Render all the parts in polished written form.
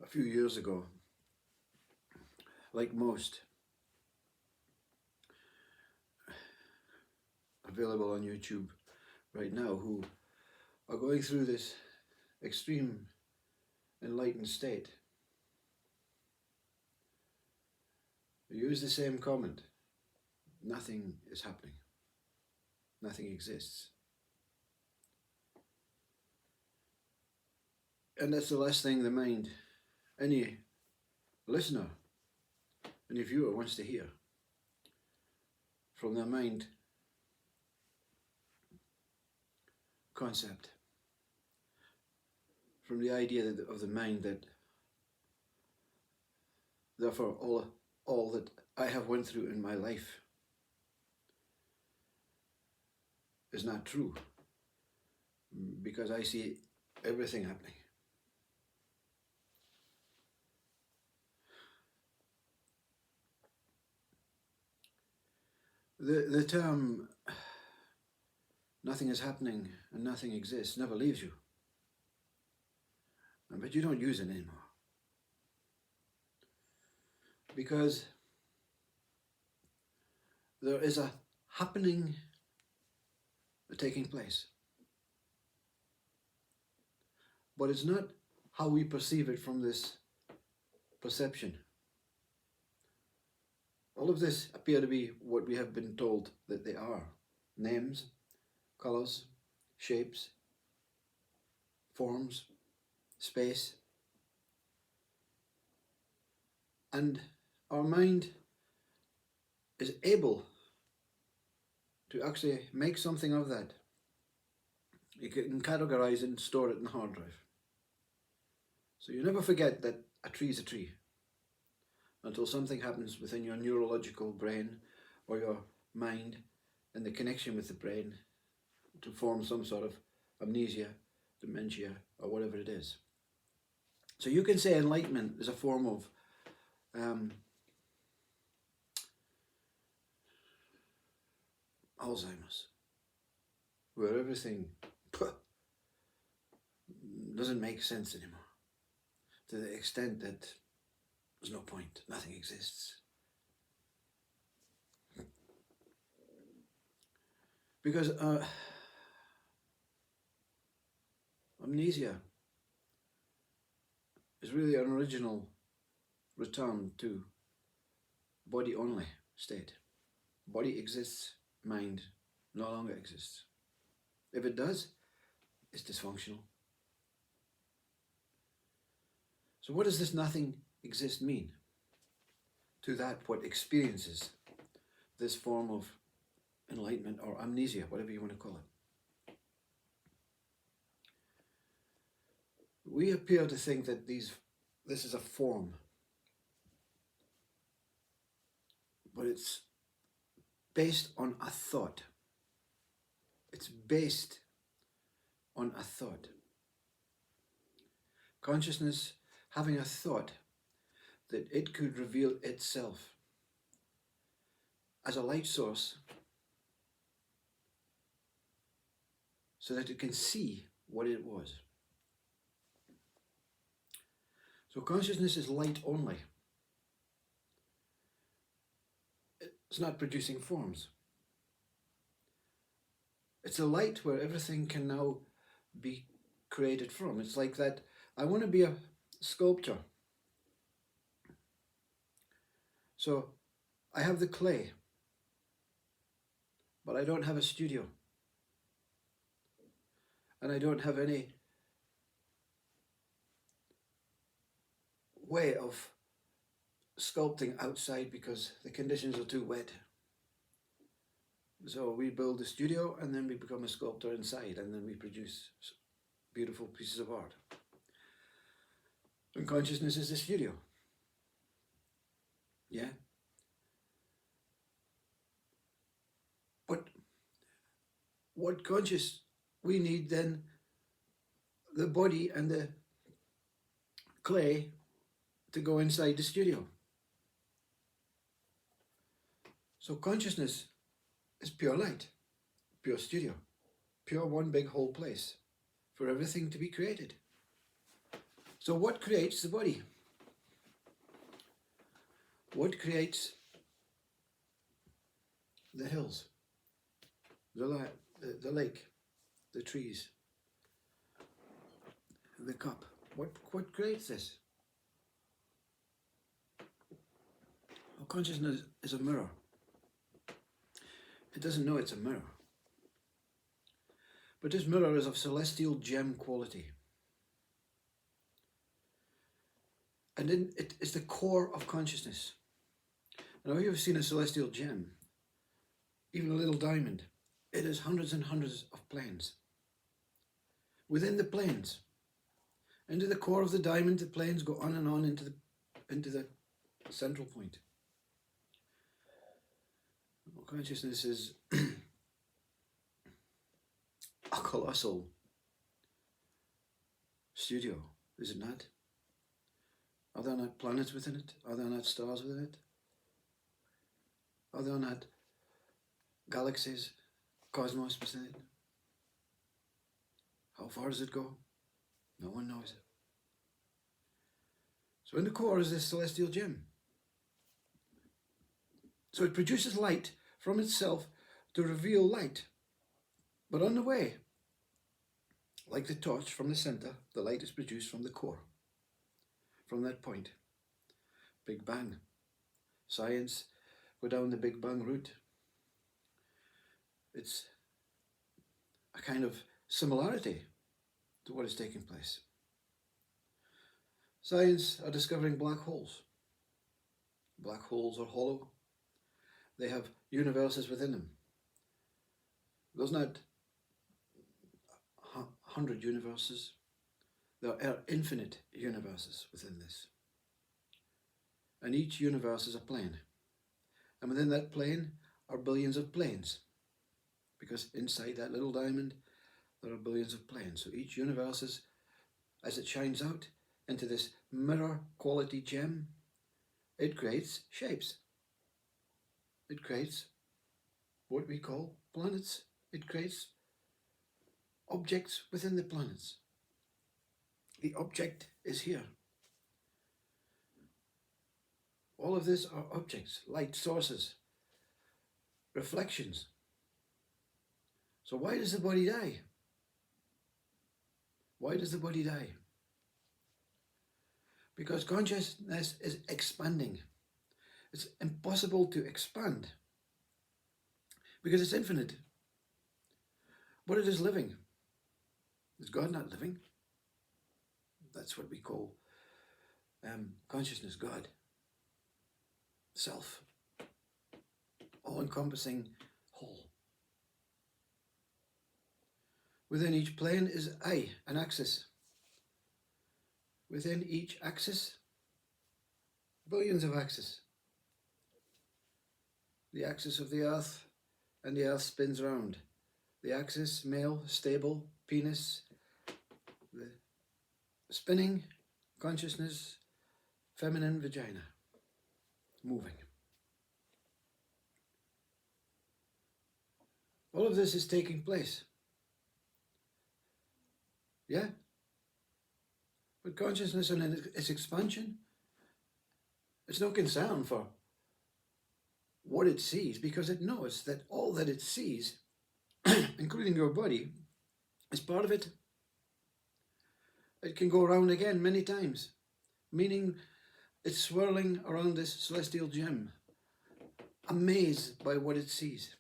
a few years ago, like most, available on YouTube right now, who are going through this extreme enlightened state, use the same comment: nothing is happening, nothing exists. And that's the last thing the mind, any listener, any viewer wants to hear from their mind concept, from the idea of the mind that therefore all that I have went through in my life is not true, because I see everything happening. The term nothing is happening and nothing exists never leaves you, but you don't use it anymore, because there is a happening taking place, but it's not how we perceive it from this perception. All of this appear to be what we have been told that they are: names, colors, shapes, forms, space. And our mind is able to actually make something of that. You can categorize it and store it in the hard drive. So you never forget that a tree is a tree until something happens within your neurological brain or your mind and the connection with the brain to form some sort of amnesia, dementia, or whatever it is. So you can say enlightenment is a form of Alzheimer's, where everything doesn't make sense anymore, to the extent that there's no point, nothing exists. Because amnesia is really an original return to body only state. Body exists, mind no longer exists. If it does, it's dysfunctional. So what does this nothing exist mean to that what experiences this form of enlightenment or amnesia, whatever you want to call it? We appear to think that this is a form, but it's based on a thought. It's based on a thought. Consciousness having a thought that it could reveal itself as a light source so that it can see what it was. So consciousness is light only. It's not producing forms. It's a light where everything can now be created from. It's like that, I want to be a sculptor. So I have the clay, but I don't have a studio. And I don't have any way of sculpting outside because the conditions are too wet. So we build a studio and then we become a sculptor inside, and then we produce beautiful pieces of art. And consciousness is the studio. Yeah? But what conscious we need then, the body and the clay to go inside the studio. So consciousness is pure light, pure studio, pure one big whole place for everything to be created. So what creates the body? What creates the hills, the lake, the trees, the cup? What creates this? Well, consciousness is a mirror. It doesn't know it's a mirror. But this mirror is of celestial gem quality. And it is the core of consciousness. Now, if you've seen a celestial gem, even a little diamond, it has hundreds and hundreds of planes. Within the planes, into the core of the diamond, the planes go on and on into the central point. Well, consciousness is a colossal studio, is it not? Are there not planets within it? Are there not stars within it? Are there not galaxies, cosmos within it? How far does it go? No one knows it. So in the core is this celestial gem. So it produces light from itself to reveal light. But on the way, like the torch from the center, the light is produced from the core. From that point. Big Bang. Science go down the Big Bang route. It's a kind of similarity to what is taking place. Science are discovering black holes. Black holes are hollow. They have universes within them. There's not 100 universes. There are infinite universes within this. And each universe is a plane. And within that plane are billions of planes. Because inside that little diamond, there are billions of planes. So each universe is, as it shines out into this mirror quality gem, it creates shapes. It creates what we call planets. It creates objects within the planets. The object is here. All of this are objects, light sources, reflections. So why does the body die? Why does the body die? Because consciousness is expanding. It's impossible to expand because it's infinite. But it is living. Is God not living? That's what we call consciousness, God. Self. All-encompassing whole. Within each plane is I, an axis. Within each axis, billions of axes. The axis of the earth, and the earth spins round. The axis, male, stable, penis, the spinning, consciousness, feminine vagina, moving. All of this is taking place. Yeah? But consciousness and its expansion, it's no concern for what it sees, because it knows that all that it sees, including your body, is part of it. It can go around again many times, meaning it's swirling around this celestial gem, amazed by what it sees.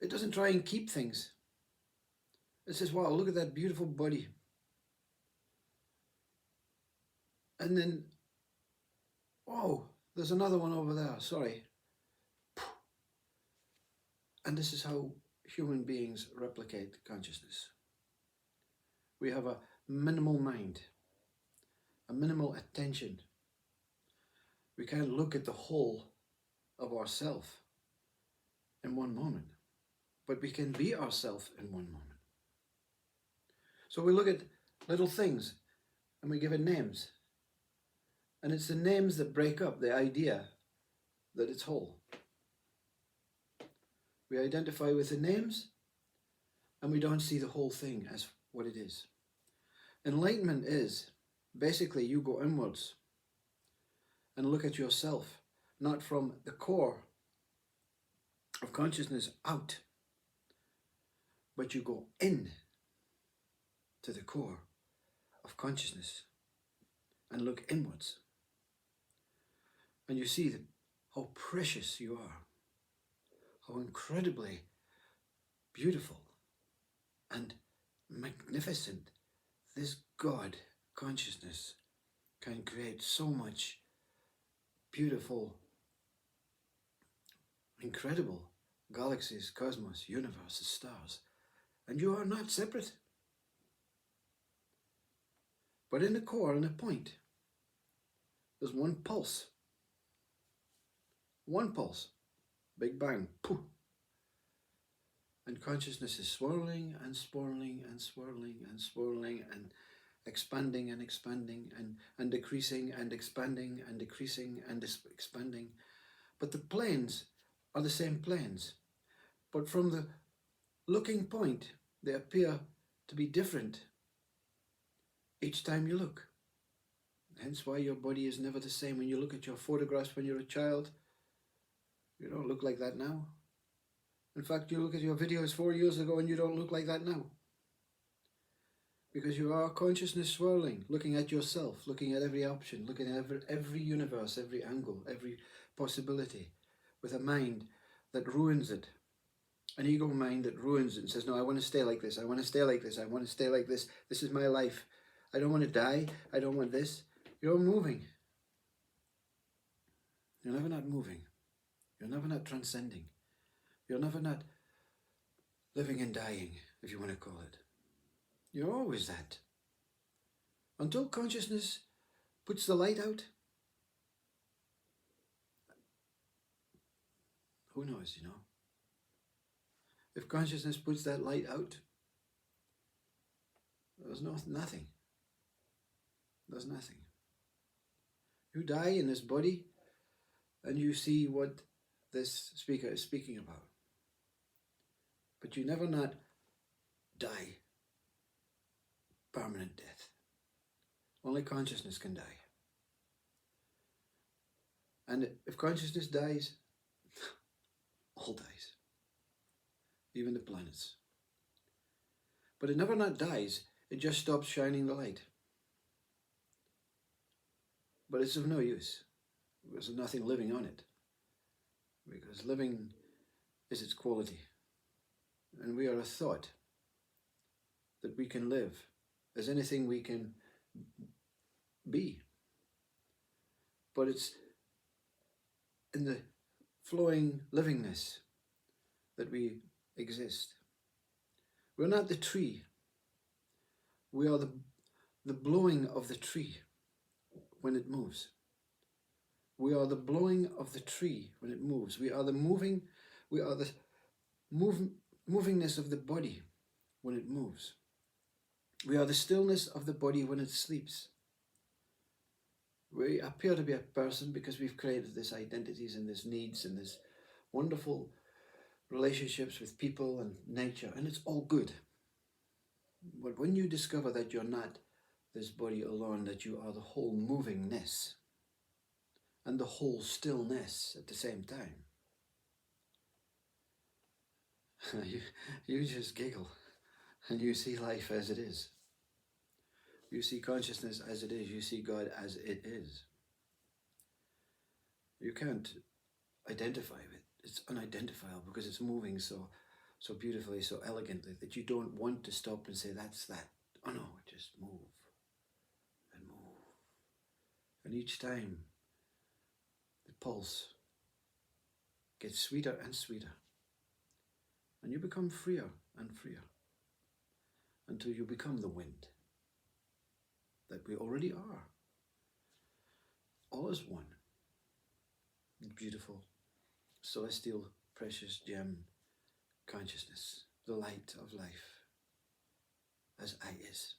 It doesn't try and keep things. It says, wow, look at that beautiful body. And then, oh, there's another one over there, sorry. And this is how human beings replicate consciousness. We have a minimal mind, a minimal attention. We can't look at the whole of ourself in one moment, but we can be ourself in one moment. So we look at little things and we give it names. And it's the names that break up the idea that it's whole. We identify with the names and we don't see the whole thing as what it is. Enlightenment is basically you go inwards and look at yourself, not from the core of consciousness out, but you go in to the core of consciousness and look inwards, and you see how precious you are, how incredibly beautiful and magnificent this God consciousness can create so much beautiful, incredible galaxies, cosmos, universes, stars, and you are not separate. But in the core, in a point, there's one pulse. One pulse. Big bang. Poof. And consciousness is swirling and swirling and swirling and swirling and expanding and expanding and decreasing and expanding and decreasing and expanding. But the planes are the same planes. But from the looking point, they appear to be different each time you look. Hence why your body is never the same. When you look at your photographs when you're a child, you don't look like that now. In fact, you look at your videos 4 years ago and you don't look like that now. Because you are consciousness swirling, looking at yourself, looking at every option, looking at every universe, every angle, every possibility, with a mind that ruins it. An ego mind that ruins it and says, no, I want to stay like this, I want to stay like this, I want to stay like this, this is my life. I don't want to die, I don't want this. You're moving. You're never not moving. You're never not transcending. You're never not living and dying, if you want to call it. You're always that. Until consciousness puts the light out, who knows, you know? If consciousness puts that light out, there's nothing. There's nothing. You die in this body and you see what this speaker is speaking about. But you never not die permanent death. Only consciousness can die. And if consciousness dies, all dies. Even the planets. But it never not dies, it just stops shining the light. But it's of no use. There's nothing living on it. Because living is its quality. And we are a thought that we can live as anything we can be. But it's in the flowing livingness that we exist. We're not the tree. We are the blowing of the tree when it moves. We are the blowing of the tree when it moves. We are the movingness of the body when it moves. We are the stillness of the body when it sleeps. We appear to be a person because we've created these identities and these needs and these wonderful relationships with people and nature, and it's all good. But when you discover that you're not this body alone, that you are the whole movingness and the whole stillness at the same time, you just giggle and you see life as it is. You see consciousness as it is. You see God as it is. You can't identify with it. It's unidentifiable because it's moving so beautifully, so elegantly that you don't want to stop and say, that's that. Oh no, just move and move. And each time the pulse gets sweeter and sweeter. And you become freer and freer until you become the wind that we already are. All is one. Beautiful, celestial, precious gem consciousness, the light of life, as I is.